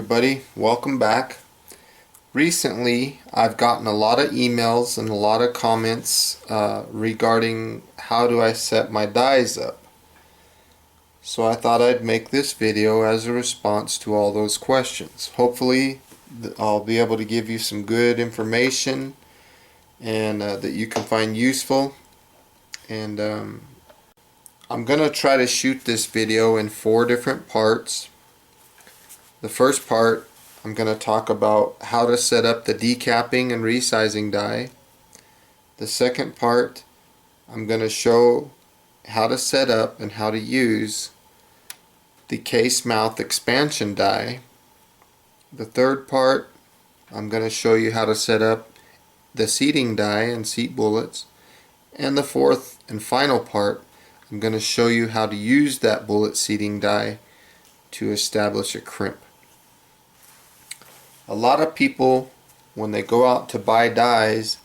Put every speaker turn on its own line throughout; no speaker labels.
everybody, welcome back. Recently I've gotten a lot of emails and a lot of comments regarding how do I set my dies up. So I thought I'd make this video as a response to all those questions. Hopefully I'll be able to give you some good information and that you can find useful. And I'm going to try to shoot this video in 4 different parts. The first part, I'm going to talk about how to set up the decapping and resizing die. The second part, I'm going to show how to set up and how to use the case mouth expansion die. The third part, I'm going to show you how to set up the seating die and seat bullets. And the fourth and final part, I'm going to show you how to use that bullet seating die to establish a crimp. A lot of people, when they go out to buy dies,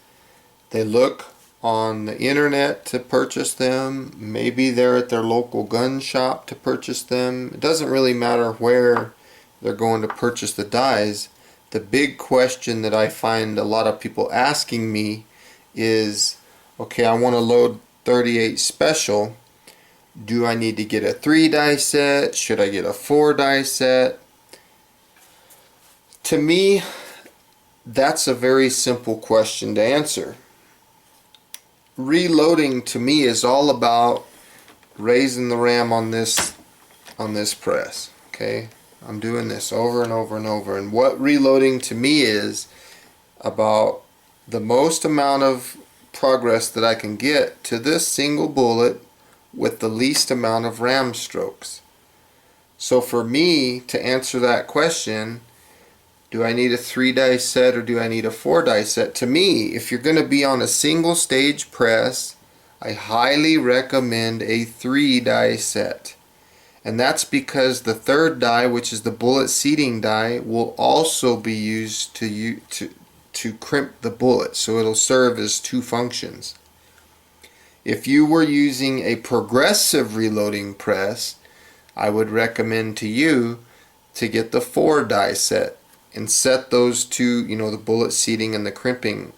they look on the internet to purchase them. Maybe they're at their local gun shop to purchase them. It doesn't really matter where they're going to purchase the dies. The big question that I find a lot of people asking me is, okay, I want to load 38 special. Do I need to get a 3 die set? Should I get a 4 die set? To me, that's a very simple question to answer. Reloading to me is all about raising the ram on this press. Okay, I'm doing this over and over and over, and what reloading to me is about the most amount of progress that I can get to this single bullet with the least amount of ram strokes. So for me to answer that question, do I need a 3 die set or do I need a 4 die set? To me, if you're going to be on a single stage press, I highly recommend a 3 die set. And that's because the third die, which is the bullet seating die, will also be used to crimp the bullet. So it'll serve as 2 functions. If you were using a progressive reloading press, I would recommend to you to get the 4 die set and set those two, the bullet seating and the crimping,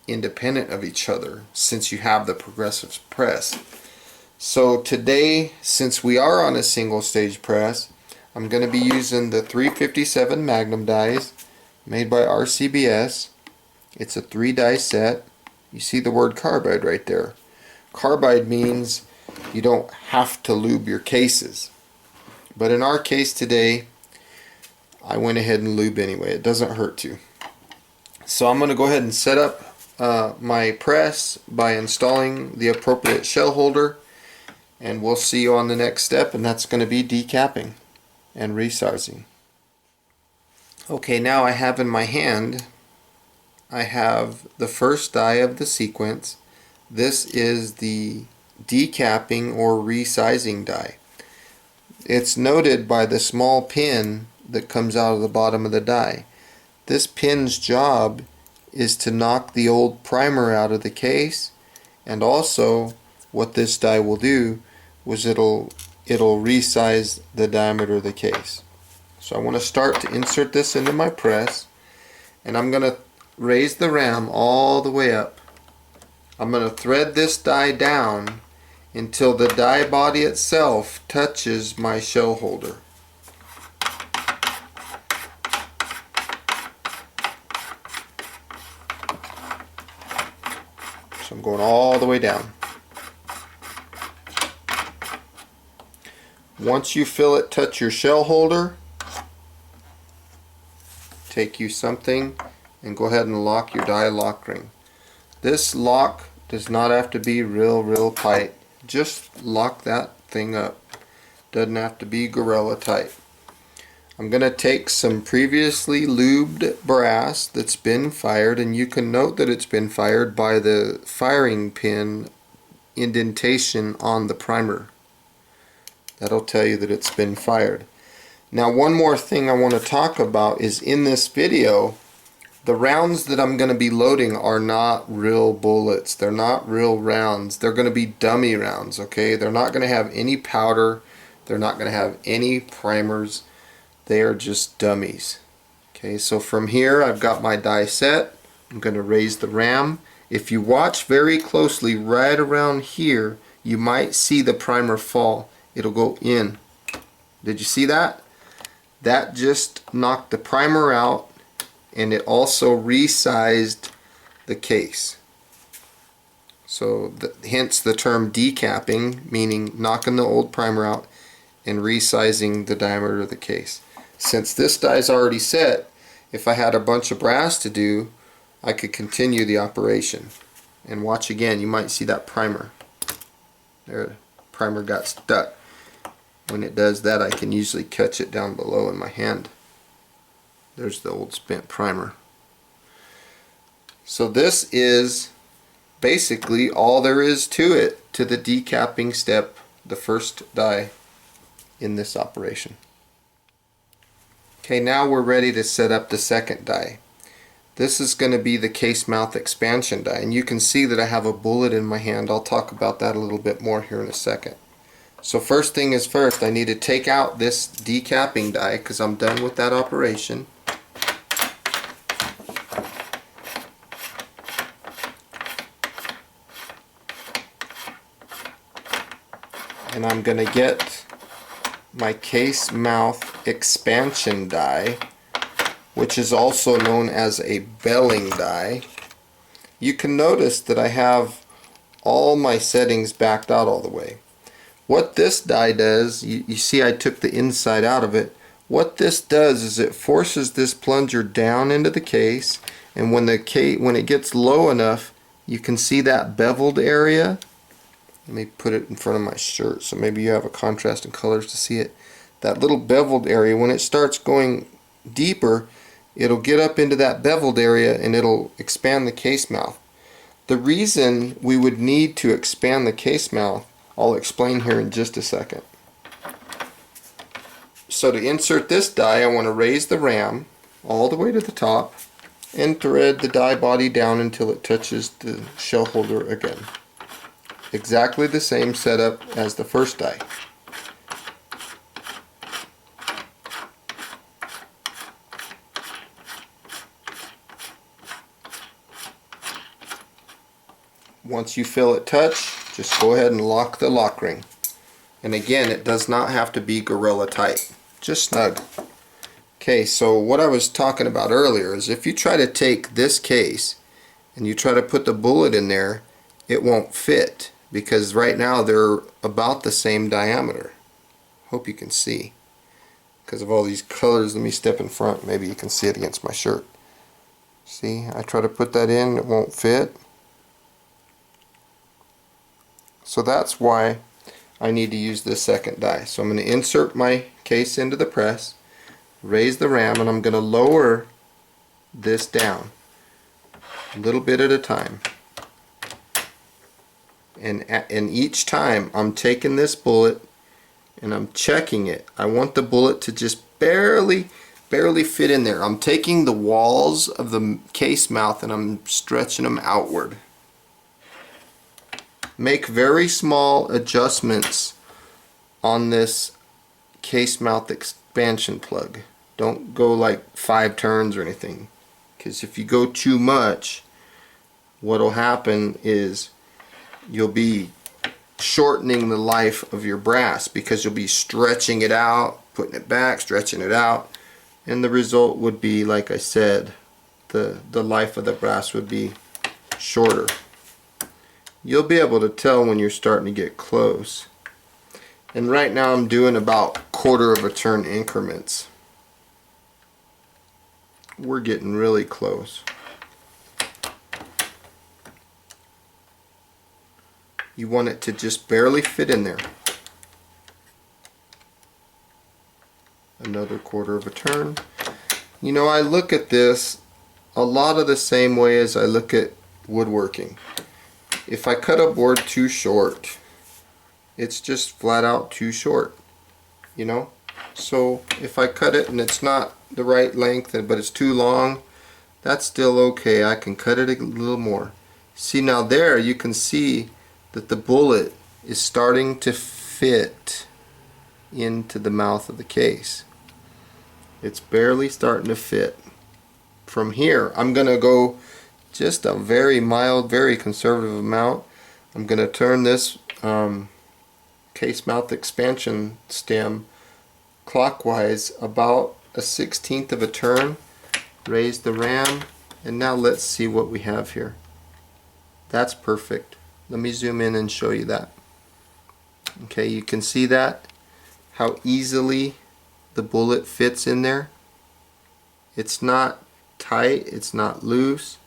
independent of each other, since you have the progressive press. So today, since we are on a single stage press, I'm going to be using the 357 Magnum dies made by RCBS. It's a 3 die set. You see the word carbide right there. Carbide means you don't have to lube your cases. But in our case today, I went ahead and lube anyway. It doesn't hurt to. So I'm going to go ahead and set up my press by installing the appropriate shell holder, and we'll see you on the next step, and that's going to be decapping and resizing. Okay, now I have in my hand, I have the first die of the sequence. This is the decapping or resizing die. It's noted by the small pin that comes out of the bottom of the die. This pin's job is to knock the old primer out of the case, and also what this die will do was it'll resize the diameter of the case. So I want to start to insert this into my press, and I'm going to raise the ram all the way up. I'm going to thread this die down until the die body itself touches my shell holder. So I'm going all the way down. Once you feel it touch your shell holder, take you something and go ahead and lock your die lock ring. This lock does not have to be real tight. Just lock that thing up. Doesn't have to be gorilla tight. I'm going to take some previously lubed brass that's been fired, and you can note that it's been fired by the firing pin indentation on the primer. That'll tell you that it's been fired. Now, one more thing I want to talk about is in this video, the rounds that I'm going to be loading are not real bullets. They're not real rounds. They're going to be dummy rounds, okay? They're not going to have any powder. They're not going to have any primers. They are just dummies. Okay, so from here I've got my die set. I'm going to raise the ram. If you watch very closely right around here, you might see the primer fall. It'll go in. Did you see that? That just knocked the primer out, and it also resized the case. So hence the term decapping, meaning knocking the old primer out and resizing the diameter of the case. Since this die is already set, if I had a bunch of brass to do, I could continue the operation. And watch again, you might see that primer. There, the primer got stuck. When it does that, I can usually catch it down below in my hand. There's the old spent primer. So this is basically all there is to it, to the decapping step, the first die in this operation. Okay, now we're ready to set up the second die. This is going to be the case mouth expansion die, and you can see that I have a bullet in my hand. I'll talk about that a little bit more here in a second. So first thing is first, I need to take out this decapping die because I'm done with that operation. And I'm going to get my case mouth expansion die, which is also known as a belling die. You can notice that I have all my settings backed out all the way. What this die does, you see I took the inside out of it. What this does is it forces this plunger down into the case, and when it gets low enough, you can see that beveled area. Let me put it in front of my shirt so maybe you have a contrast in colors to see it. That little beveled area, when it starts going deeper, it'll get up into that beveled area and it'll expand the case mouth. The reason we would need to expand the case mouth, I'll explain here in just a second. So to insert this die, I want to raise the ram all the way to the top and thread the die body down until it touches the shell holder again. Exactly the same setup as the first die. Once you feel it touch, just go ahead and lock the lock ring. And again, it does not have to be gorilla tight, just snug. Okay, so what I was talking about earlier is if you try to take this case and you try to put the bullet in there, it won't fit, because right now they're about the same diameter. Hope you can see. Because of all these colors, let me step in front, maybe you can see it against my shirt. See, I try to put that in, it won't fit. So that's why I need to use this second die. So I'm going to insert my case into the press, raise the ram, and I'm going to lower this down a little bit at a time. And each time I'm taking this bullet and I'm checking it. I want the bullet to just barely fit in there. I'm taking the walls of the case mouth and I'm stretching them outward. Make very small adjustments on this case mouth expansion plug. Don't go like 5 turns or anything, because if you go too much, what'll happen is you'll be shortening the life of your brass, because you'll be stretching it out, putting it back, stretching it out, and the result would be, like I said, the life of the brass would be shorter. You'll be able to tell when you're starting to get close. And right now I'm doing about 1/4 of a turn increments. We're getting really close. You want it to just barely fit in there. Another 1/4 of a turn. You know, I look at this a lot of the same way as I look at woodworking. If I cut a board too short, it's just flat out too short, you know? So if I cut it and it's not the right length, but it's too long, that's still okay. I can cut it a little more. See, now there you can see that the bullet is starting to fit into the mouth of the case. It's barely starting to fit. from here, I'm going to go just a very mild, very conservative amount. I'm going to turn this case mouth expansion stem clockwise about a 1/16 of a turn, raise the ram, and now let's see what we have here. That's perfect. Let me zoom in and show you that. Okay, you can see that, how easily the bullet fits in there. It's not tight, it's not loose.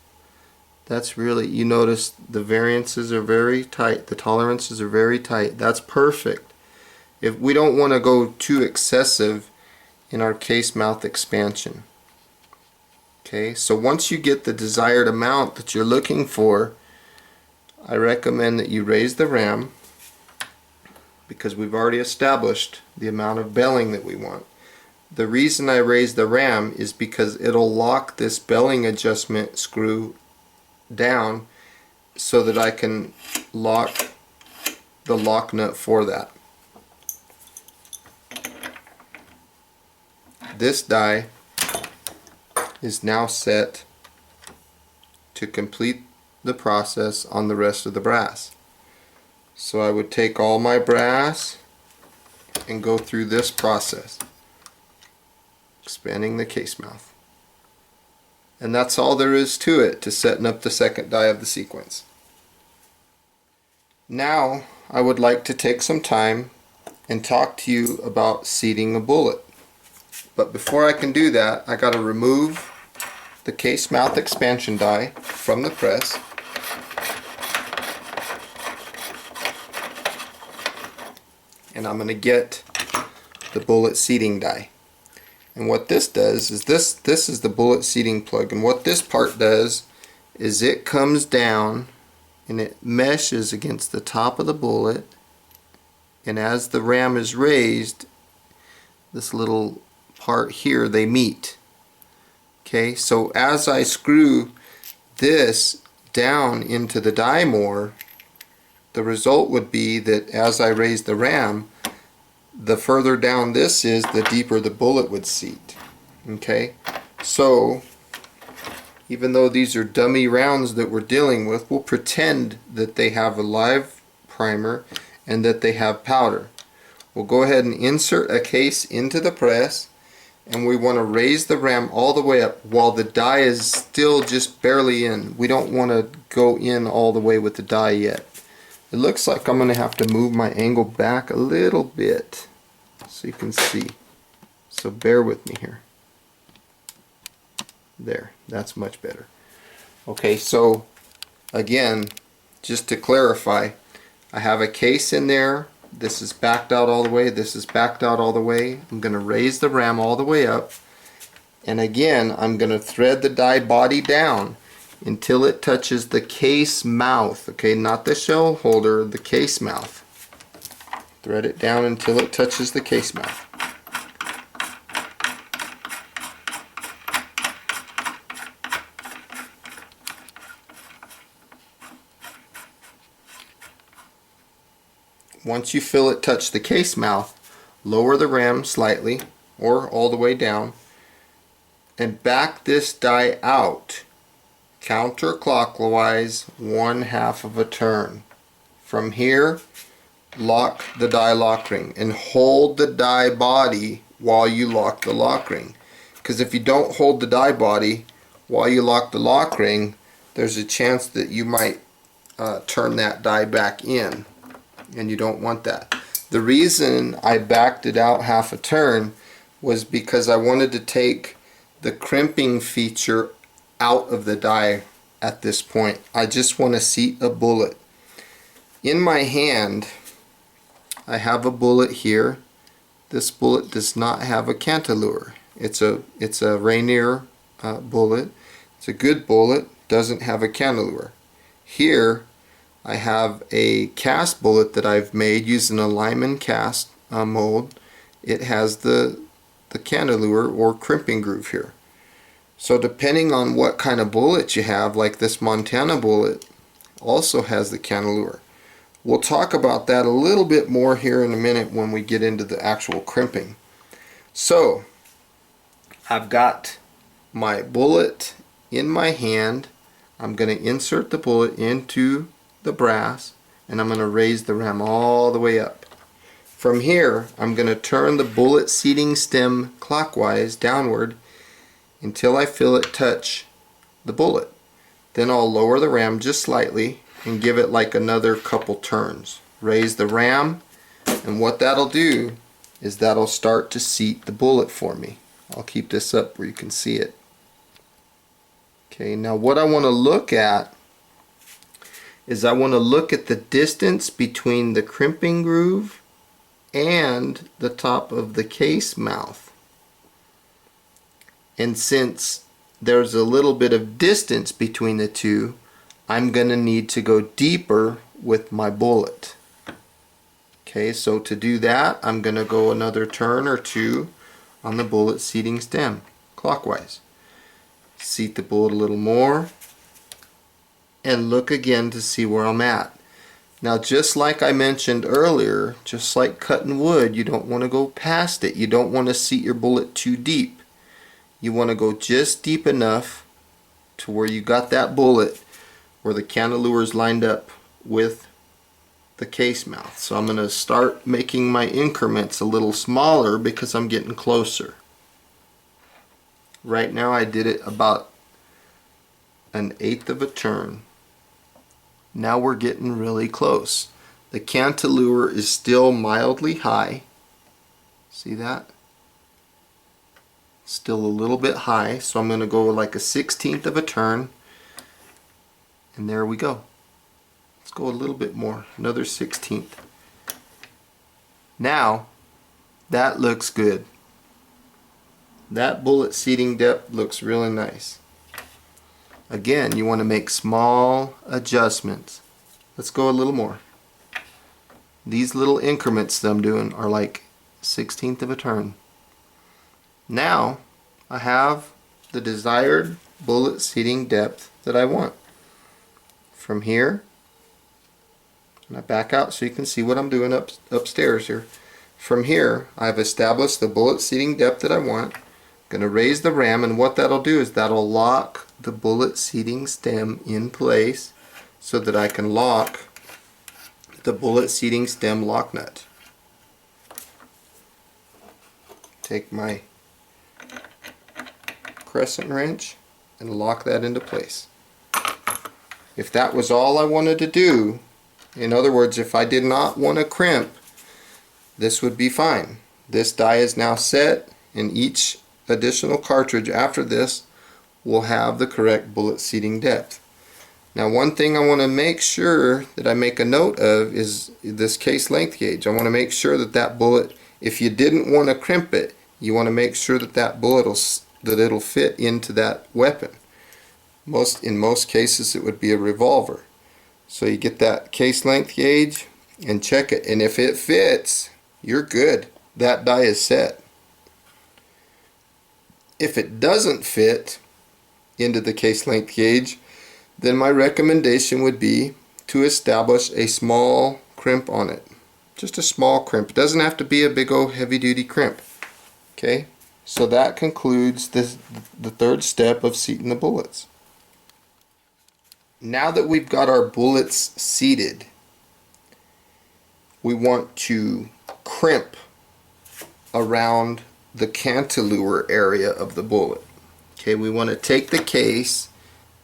That's really, you notice the variances are very tight, the tolerances are very tight. That's perfect. If we don't want to go too excessive in our case mouth expansion. Okay, so once you get the desired amount that you're looking for, I recommend that you raise the ram, because we've already established the amount of belling that we want. The reason I raise the ram is because it'll lock this belling adjustment screw down so that I can lock the lock nut for that. This die is now set to complete the process on the rest of the brass. So I would take all my brass and go through this process, expanding the case mouth. And that's all there is to it, to setting up the second die of the sequence. Now I would like to take some time and talk to you about seating a bullet. But before I can do that, I got to remove the case mouth expansion die from the press. And I'm going to get the bullet seating die. And what this does is this is the bullet seating plug, and what this part does is it comes down and it meshes against the top of the bullet, and as the ram is raised, this little part here, they meet. Okay, so as I screw this down into the die more, the result would be that as I raise the ram, the further down this is, the deeper the bullet would seat. Okay, so even though these are dummy rounds that we're dealing with, we'll pretend that they have a live primer and that they have powder. We'll go ahead and insert a case into the press, and we want to raise the ram all the way up while the die is still just barely in. We don't want to go in all the way with the die yet. It looks like I'm going to have to move my angle back a little bit so you can see. So bear with me here. There, that's much better. Okay, so again, just to clarify, I have a case in there. This is backed out all the way. This is backed out all the way. I'm going to raise the ram all the way up. And again, I'm going to thread the die body down until it touches the case mouth. Okay, not the shell holder, the case mouth. Thread it down until it touches the case mouth. Once you feel it touch the case mouth, lower the ram slightly or all the way down and back this die out counterclockwise 1/2 of a turn. From here, lock the die lock ring and hold the die body while you lock the lock ring. Because if you don't hold the die body while you lock the lock ring, there's a chance that you might turn that die back in, and you don't want that. The reason I backed it out 1/2 a turn was because I wanted to take the crimping feature out of the die at this point. I just want to seat a bullet. In my hand, I have a bullet here. This bullet does not have a cantilever. It's a Rainier bullet. It's a good bullet, doesn't have a cantilever. Here I have a cast bullet that I've made using a Lyman cast mold. It has the cantilever or crimping groove here. So depending on what kind of bullet you have, like this Montana bullet also has the cantilever. We'll talk about that a little bit more here in a minute when we get into the actual crimping. So I've got my bullet in my hand. I'm going to insert the bullet into the brass, and I'm going to raise the ram all the way up. From here, I'm going to turn the bullet seating stem clockwise downward until I feel it touch the bullet. Then I'll lower the ram just slightly and give it like another couple turns. Raise the ram, and what that'll do is that'll start to seat the bullet for me. I'll keep this up where you can see it. Okay, now what I want to look at is I want to look at the distance between the crimping groove and the top of the case mouth. And since there's a little bit of distance between the two, I'm going to need to go deeper with my bullet. Okay, so to do that, I'm going to go another turn or two on the bullet seating stem, clockwise. Seat the bullet a little more, and look again to see where I'm at. Now, just like I mentioned earlier, just like cutting wood, you don't want to go past it. You don't want to seat your bullet too deep. You want to go just deep enough to where you got that bullet where the cantilever is lined up with the case mouth. So I'm going to start making my increments a little smaller because I'm getting closer. Right now I did it about 1/8 of a turn. Now we're getting really close. The cantilever is still mildly high. See that? Still a little bit high, so I'm going to go like a 1/16 of a turn, and there we go. Let's go a little bit more, another 1/16. Now that looks good. That bullet seating depth looks really nice. Again, you want to make small adjustments. Let's go a little more. These little increments that I'm doing are like 1/16 of a turn. Now I have the desired bullet seating depth that I want. From here, and I back out so you can see what I'm doing upstairs here. From here, I've established the bullet seating depth that I want. I'm going to raise the ram, and what that'll do is that'll lock the bullet seating stem in place so that I can lock the bullet seating stem lock nut. Take my crescent wrench and lock that into place. If that was all I wanted to do, in other words, if I did not want to crimp, this would be fine. This die is now set, and each additional cartridge after this will have the correct bullet seating depth. Now, one thing I want to make sure that I make a note of is this case length gauge. I want to make sure that that bullet, if you didn't want to crimp it, you want to make sure that that bullet it'll fit into that weapon. In most cases it would be a revolver. So you get that case length gauge and check it, and if it fits, you're good. That die is set. If it doesn't fit into the case length gauge, then my recommendation would be to establish a small crimp on it. Just a small crimp. It doesn't have to be a big old heavy duty crimp. Okay, so that concludes the third step of seating the bullets. Now that we've got our bullets seated, we want to crimp around the cantilever area of the bullet. Okay, we want to take the case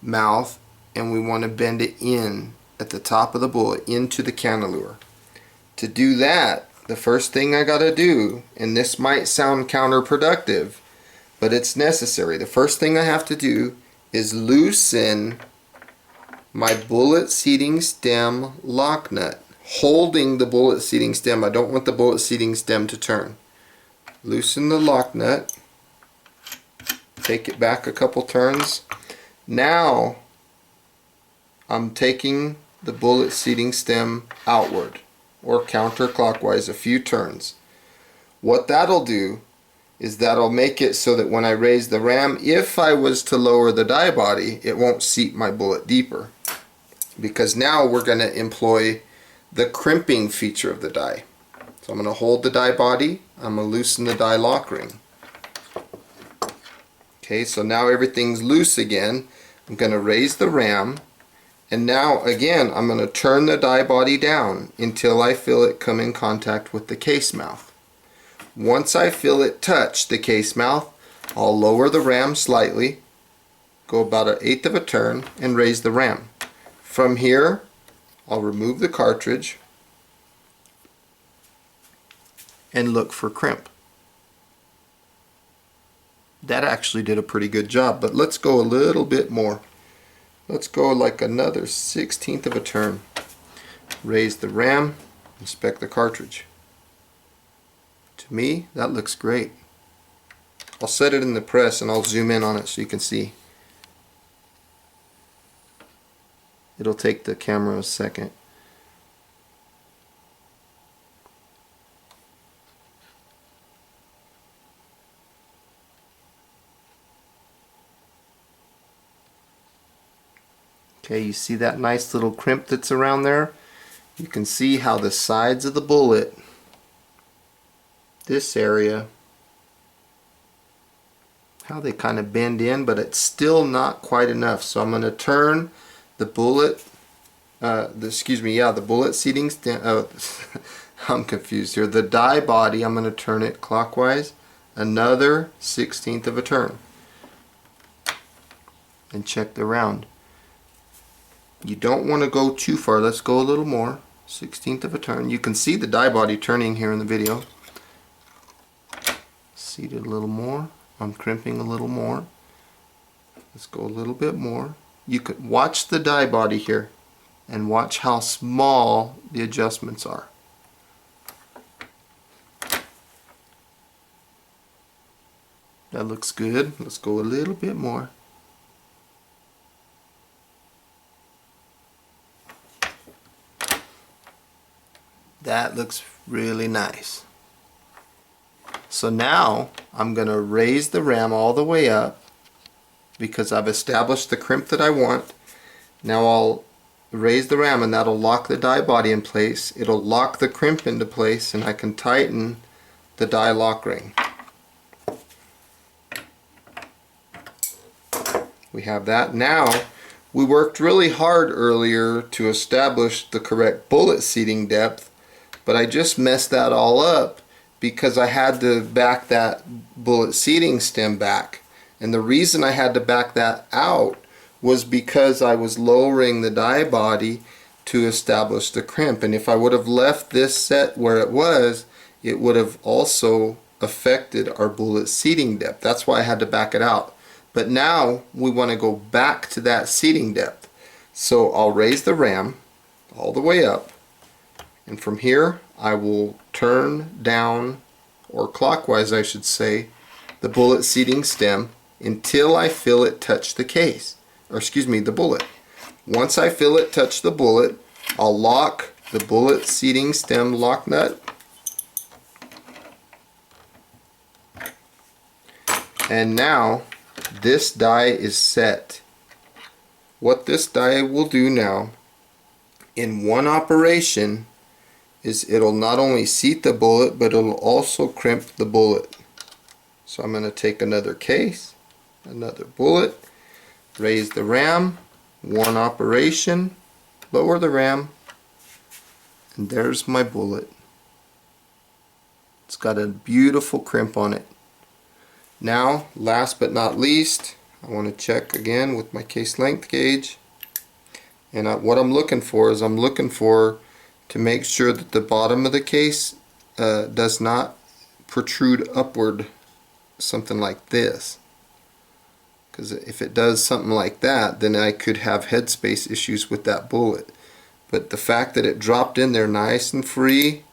mouth and we want to bend it in at the top of the bullet into the cantilever. To do that, the first thing I gotta do, and this might sound counterproductive, but it's necessary. The first thing I have to do is loosen my bullet seating stem lock nut, holding the bullet seating stem. I don't want the bullet seating stem to turn. Loosen the lock nut, take it back a couple turns. Now I'm taking the bullet seating stem outward or counterclockwise a few turns. What that'll do is that'll make it so that when I raise the ram, if I was to lower the die body, it won't seat my bullet deeper, because now we're going to employ the crimping feature of the die. So I'm going to hold the die body, I'm going to loosen the die lock ring. Okay, so now everything's loose again. I'm going to raise the ram, and now again I'm going to turn the die body down until I feel it come in contact with the case mouth. Once I feel it touch the case mouth, I'll lower the ram slightly, go about 1/8 of a turn, and raise the ram. From here, I'll remove the cartridge and look for crimp. That actually did a pretty good job, but let's go a little bit more. Let's go like another 1/16 of a turn. Raise the ram, inspect the cartridge. To me, that looks great. I'll set it in the press and I'll zoom in on it so you can see. It'll take the camera a second. Okay, you see that nice little crimp that's around there? You can see how the sides of the bullet, this area, how they kind of bend in, but it's still not quite enough. So I'm going to turn the bullet, the bullet seating stem, I'm confused here. The die body, I'm going to turn it clockwise another 1/16 of a turn. And check the round. You don't want to go too far. Let's go a little more. 1/16 of a turn. You can see the die body turning here in the video. Seat it a little more. I'm crimping a little more. Let's go a little bit more. You could watch the die body here and watch how small the adjustments are. That looks good. Let's go a little bit more. That looks really nice. So now I'm going to raise the ram all the way up because I've established the crimp that I want. Now I'll raise the ram and that'll lock the die body in place. It'll lock the crimp into place and I can tighten the die lock ring. We have that. Now we worked really hard earlier to establish the correct bullet seating depth, but I just messed that all up because I had to back that bullet seating stem back. And the reason I had to back that out was because I was lowering the die body to establish the crimp. And if I would have left this set where it was, it would have also affected our bullet seating depth. That's why I had to back it out. But now we want to go back to that seating depth. So I'll raise the ram all the way up. And from here, I will turn down, or clockwise I should say, the bullet seating stem until I feel it touch the case, or excuse me, the bullet. Once I feel it touch the bullet, I'll lock the bullet seating stem lock nut. And now this die is set. What this die will do now in one operation is it'll not only seat the bullet, but it'll also crimp the bullet. So I'm going to take another case, another bullet, raise the ram, one operation, lower the ram, and there's my bullet. It's got a beautiful crimp on it. Now, last but not least, I want to check again with my case length gauge. And what I'm looking for is to make sure that the bottom of the case does not protrude upward, something like this. Because if it does something like that, then I could have headspace issues with that bullet. But the fact that it dropped in there nice and free,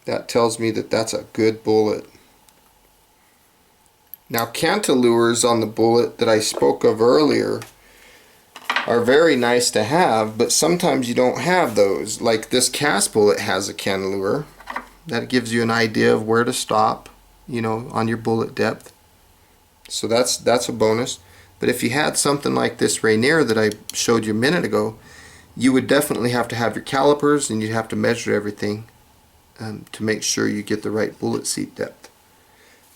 that tells me that that's a good bullet. Now, cantilevers on the bullet that I spoke of earlier are very nice to have, but sometimes you don't have those. Like this cast bullet has a cantilever. That gives you an idea of where to stop, you know, on your bullet depth. So that's a bonus. But if you had something like this Rainier that I showed you a minute ago, you would definitely have to have your calipers and you'd have to measure everything to make sure you get the right bullet seat depth.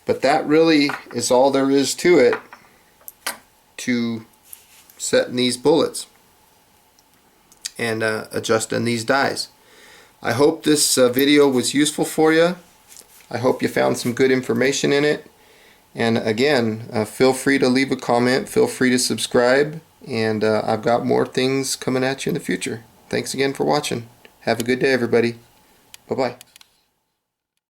But that really is all there is to it. to setting these bullets and adjusting these dies. I hope this video was useful for you. I hope you found some good information in it. And again, feel free to leave a comment, feel free to subscribe, and I've got more things coming at you in the future. Thanks again for watching. Have a good day, everybody. Bye-bye.